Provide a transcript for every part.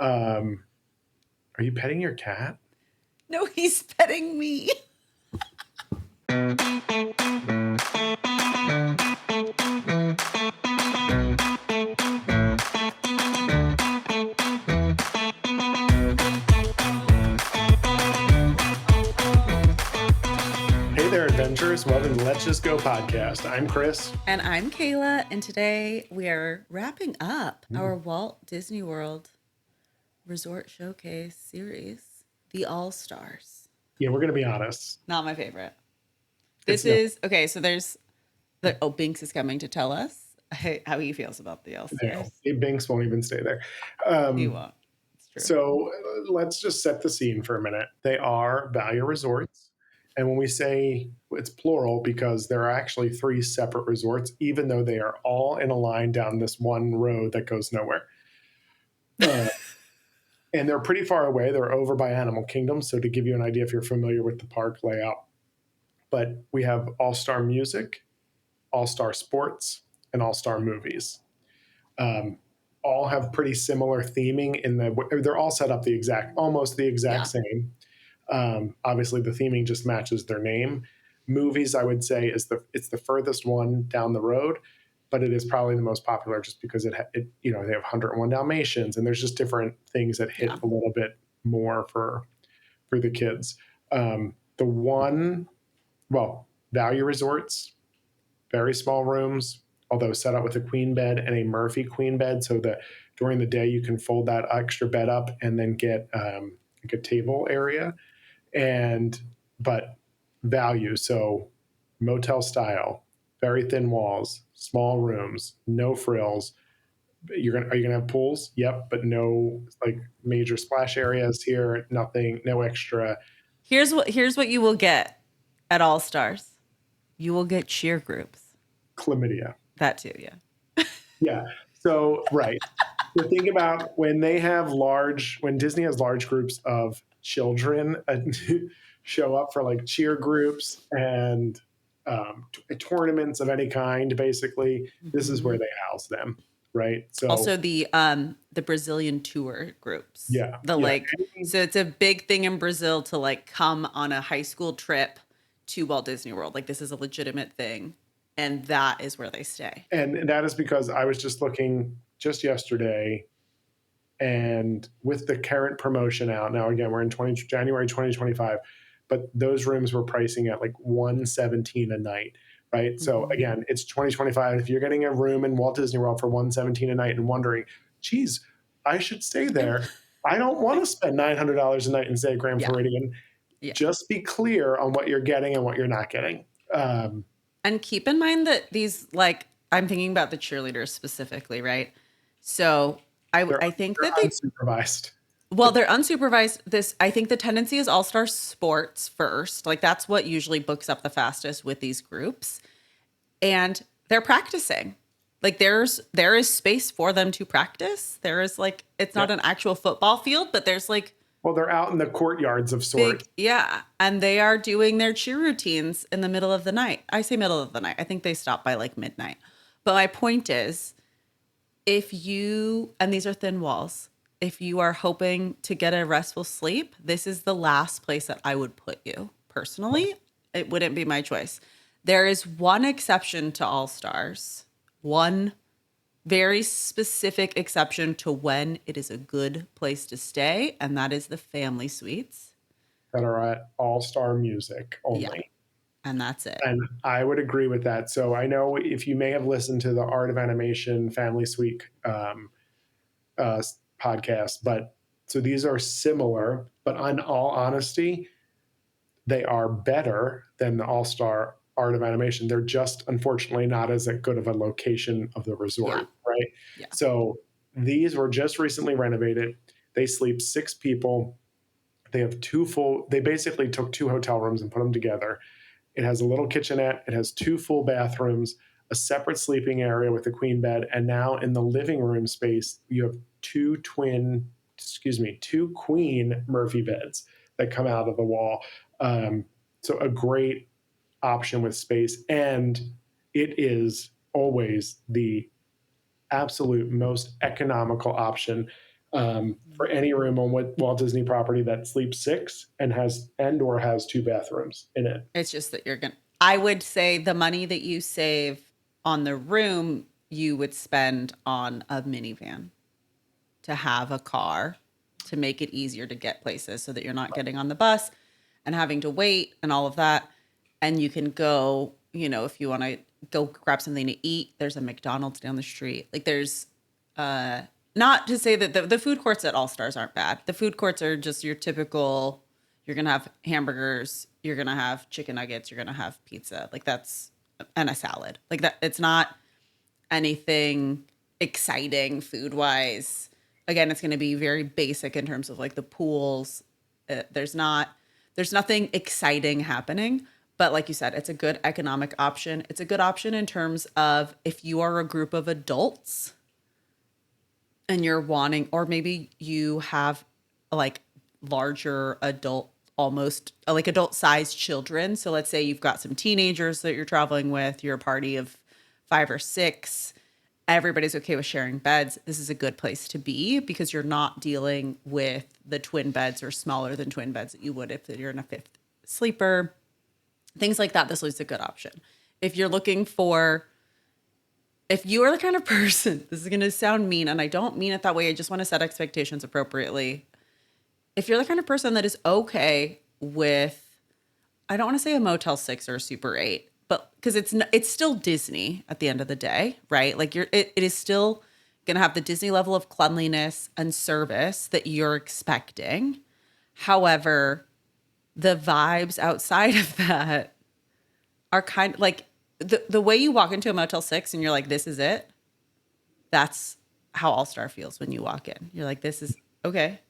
Um, are you petting your cat? No, he's petting me. Hey there, adventurers. Welcome to Let's Just Go podcast. I'm Chris. And I'm Kayla, and today we are wrapping up our Walt Disney World Resort Showcase series, The All-Stars. Yeah, we're going to be honest. Not my favorite. Okay, so there's Binx is coming to tell us how he feels about The All-Stars. Binx won't even stay there. He won't. It's true. So let's just set the scene for a minute. They are value resorts. And when we say it's plural, because there are actually 3 separate resorts, even though they are all in a line down this one road that goes nowhere. And they're pretty far away. They're over by Animal Kingdom. So to give you an idea, if you're familiar with the park layout, but we have All-Star Music, All-Star Sports, and All-Star Movies. All have pretty similar theming they're all set up almost the exact same. Obviously the theming just matches their name. Movies, I would say, it's the furthest one down the road, but it is probably the most popular just because they have 101 Dalmatians, and there's just different things that hit a little bit more for the kids. Value resorts, very small rooms, although set up with a queen bed and a Murphy queen bed, so that during the day you can fold that extra bed up and then get like a table area. But value, so motel style, very thin walls, small rooms, no frills. Are you gonna have pools? Yep, but no like major splash areas here. Nothing, no extra. Here's what you will get at All Stars. You will get cheer groups. Chlamydia. That too, yeah. Yeah. So right. So think about when Disney has large groups of children show up for like cheer groups and tournaments of any kind. Basically, this is where they house them, right? So also the Brazilian tour groups. Yeah. So it's a big thing in Brazil to like come on a high school trip to Walt Disney World. Like this is a legitimate thing, and that is where they stay. And that is because I was just looking just yesterday, and with the current promotion out now, again, we're in January 2025, but those rooms were pricing at like $117 a night, right? Mm-hmm. So again, it's 2025. If you're getting a room in Walt Disney World for $117 a night and wondering, geez, I should stay there. I don't want to spend $900 a night and stay at Grand Floridian. Yeah. Just be clear on what you're getting and what you're not getting. And keep in mind that these, like, I'm thinking about the cheerleaders specifically, right? So I think that they're unsupervised. Well, they're unsupervised. I think the tendency is All-Star Sports first. Like that's what usually books up the fastest with these groups. And they're practicing. Like there is space for them to practice. There is like, it's not an actual football field, but there's like, well, they're out in the courtyards of sorts. And they are doing their cheer routines in the middle of the night. I say middle of the night. I think they stop by like midnight. But my point is, and these are thin walls, if you are hoping to get a restful sleep, this is the last place that I would put you. Personally, it wouldn't be my choice. There is one exception to All Stars, one very specific exception to when it is a good place to stay, and that is the family suites that are at All-Star Music only. Yeah. And that's it. And I would agree with that. So I know if you may have listened to the Art of Animation Family Suite podcast, but so these are similar, but in all honesty, they are better than the All-Star Art of Animation. They're just unfortunately not as good of a location of the resort, right? Yeah. So these were just recently renovated. They sleep 6 people. They have they basically took 2 hotel rooms and put them together. It has a little kitchenette. It has 2 full bathrooms, a separate sleeping area with a queen bed. And now in the living room space, you have 2 queen Murphy beds that come out of the wall. So a great option with space. And it is always the absolute most economical option. for any room on Walt Disney property that sleeps six and or has two bathrooms in it. It's just that I would say the money that you save on the room, you would spend on a minivan to have a car to make it easier to get places so that you're not getting on the bus and having to wait and all of that. And you can go, if you want to go grab something to eat, there's a McDonald's down the street. Like there's, not to say that the food courts at All Stars aren't bad. The food courts are just your typical, you're going to have hamburgers, you're going to have chicken nuggets, you're going to have pizza. Like that's, and a salad. Like that, it's not anything exciting food wise. Again, it's going to be very basic in terms of like the pools. There's nothing exciting happening, but like you said, it's a good economic option. It's a good option in terms of if you are a group of adults and you're wanting, or maybe you have like larger adult, almost like adult sized children. So let's say you've got some teenagers that you're traveling with, you're a party of 5 or 6. Everybody's okay with sharing beds. This is a good place to be because you're not dealing with the twin beds or smaller than twin beds that you would if you're in a 5th sleeper. Things like that. This is a good option. If you're looking for, if you are the kind of person, this is going to sound mean, and I don't mean it that way. I just want to set expectations appropriately. If you're the kind of person that is okay with, I don't want to say a Motel 6 or a Super 8, but because it's still Disney at the end of the day, right? Like it is still going to have the Disney level of cleanliness and service that you're expecting. However, the vibes outside of that are kind of like the way you walk into a Motel 6 and you're like, this is it. That's how All Star feels when you walk in. You're like, this is okay.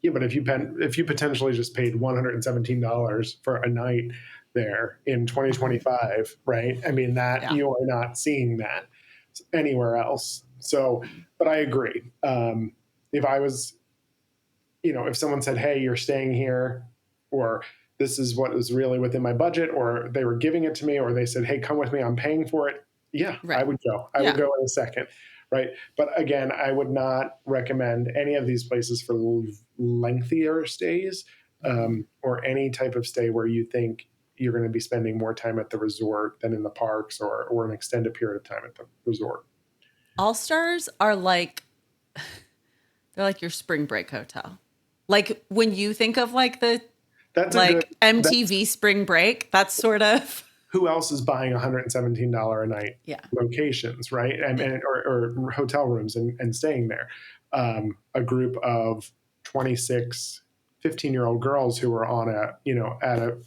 Yeah, but if you potentially just paid $117 for a night there in 2025, right? I mean that you are not seeing that anywhere else. So, but I agree. If I was, if someone said, "Hey, you're staying here," or "This is what is really within my budget," or they were giving it to me, or they said, "Hey, come with me, I'm paying for it." Yeah, right. I would go. I would go in a second. Right. But again, I would not recommend any of these places for lengthier stays or any type of stay where you think you're going to be spending more time at the resort than in the parks or an extended period of time at the resort. All Stars are like, they're like your spring break hotel. Like when you think of like MTV spring break, that's sort of. Who else is buying $117 a night locations, right? Or hotel rooms and staying there. A group of 26, 15-year-old girls who are on at a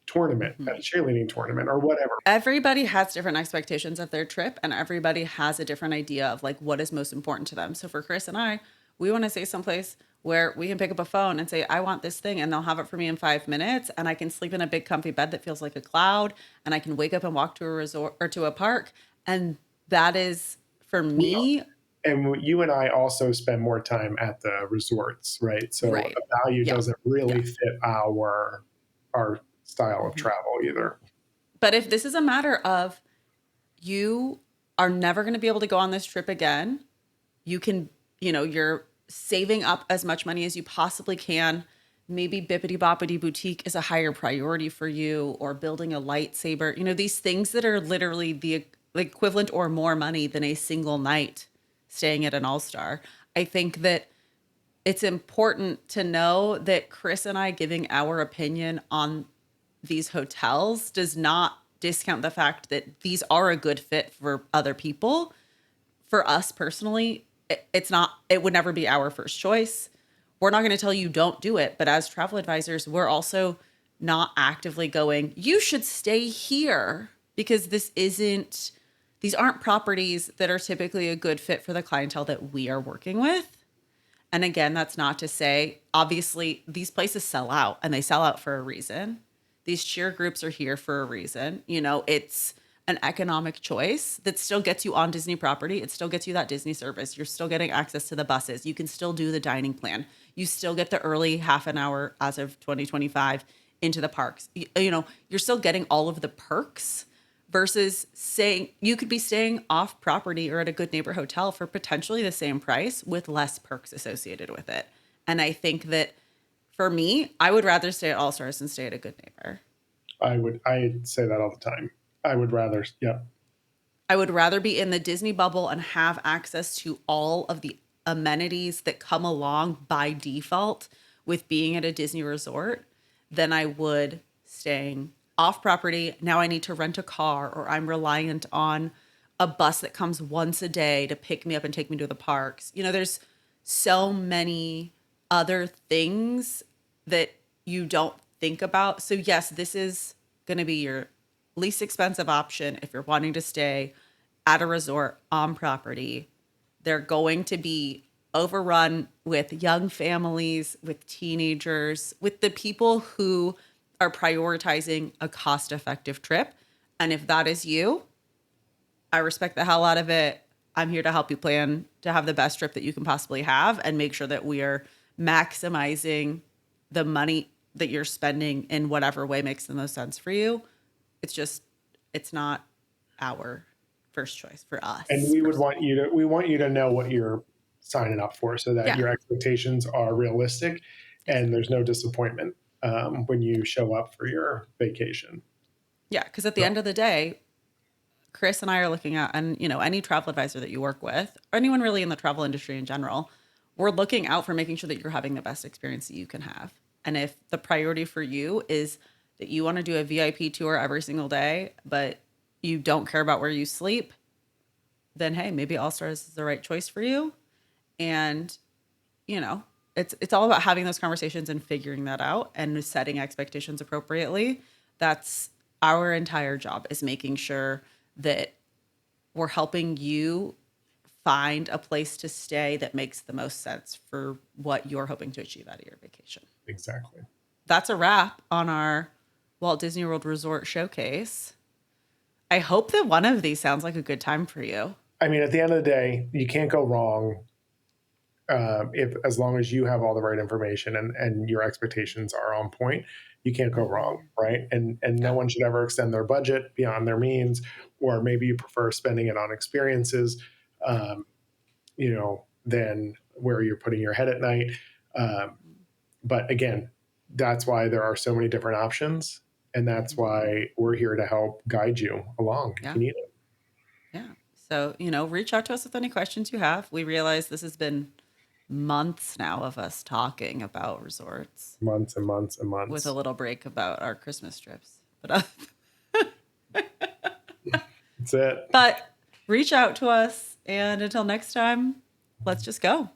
tournament, at a cheerleading tournament or whatever. Everybody has different expectations of their trip and everybody has a different idea of like what is most important to them. So for Chris and I, we want to say someplace where we can pick up a phone and say, I want this thing, and they'll have it for me in 5 minutes, and I can sleep in a big comfy bed that feels like a cloud, and I can wake up and walk to a resort or to a park. And that is for me. And you and I also spend more time at the resorts, right? So the value doesn't really fit our style of travel either. But if this is a matter of you are never going to be able to go on this trip again, you can, you're saving up as much money as you possibly can. Maybe Bippity Boppity Boutique is a higher priority for you, or building a lightsaber. These things that are literally the equivalent or more money than a single night staying at an All-Star. I think that it's important to know that Chris and I giving our opinion on these hotels does not discount the fact that these are a good fit for other people. For us personally, it would never be our first choice. We're not going to tell you don't do it, but as travel advisors, we're also not actively going, you should stay here, because these aren't properties that are typically a good fit for the clientele that we are working with. And again, that's not to say, obviously these places sell out, and they sell out for a reason. These cheer groups are here for a reason. It's an economic choice that still gets you on Disney property. It still gets you that Disney service. You're still getting access to the buses. You can still do the dining plan. You still get the early half an hour as of 2025 into the parks. You're still getting all of the perks, versus saying you could be staying off property or at a good neighbor hotel for potentially the same price with less perks associated with it. And I think that for me, I would rather stay at All Stars than stay at a good neighbor. I say that all the time. I would rather, yeah. I would rather be in the Disney bubble and have access to all of the amenities that come along by default with being at a Disney resort than I would staying off property. Now I need to rent a car, or I'm reliant on a bus that comes once a day to pick me up and take me to the parks. You know, there's so many other things that you don't think about. So, yes, this is going to be your least expensive option if you're wanting to stay at a resort on property. They're going to be overrun with young families, with teenagers, with the people who are prioritizing a cost effective trip. And if that is you, I respect the hell out of it. I'm here to help you plan to have the best trip that you can possibly have and make sure that we are maximizing the money that you're spending in whatever way makes the most sense for you. It's just, it's not our first choice for us. And we want you to know what you're signing up for so that Yeah. your expectations are realistic and there's no disappointment when you show up for your vacation. Yeah. Because at the end of the day, Chris and I are looking at, and any travel advisor that you work with, or anyone really in the travel industry in general, we're looking out for making sure that you're having the best experience that you can have. And if the priority for you is that you want to do a VIP tour every single day, but you don't care about where you sleep, then hey, maybe All Stars is the right choice for you. And it's all about having those conversations and figuring that out and setting expectations appropriately. That's our entire job, is making sure that we're helping you find a place to stay that makes the most sense for what you're hoping to achieve out of your vacation. Exactly. That's a wrap on our Walt Disney World Resort Showcase. I hope that one of these sounds like a good time for you. I mean, at the end of the day, you can't go wrong if as long as you have all the right information and your expectations are on point. You can't go wrong, right? And no one should ever extend their budget beyond their means, or maybe you prefer spending it on experiences, than where you're putting your head at night. But again, that's why there are so many different options, and that's why we're here to help guide you along if Yeah. you need it. Yeah. So, reach out to us with any questions you have. We realize this has been months now of us talking about resorts Months and months and months. with a little break about our Christmas trips. But That's it. but reach out to us, and until next time, let's just go.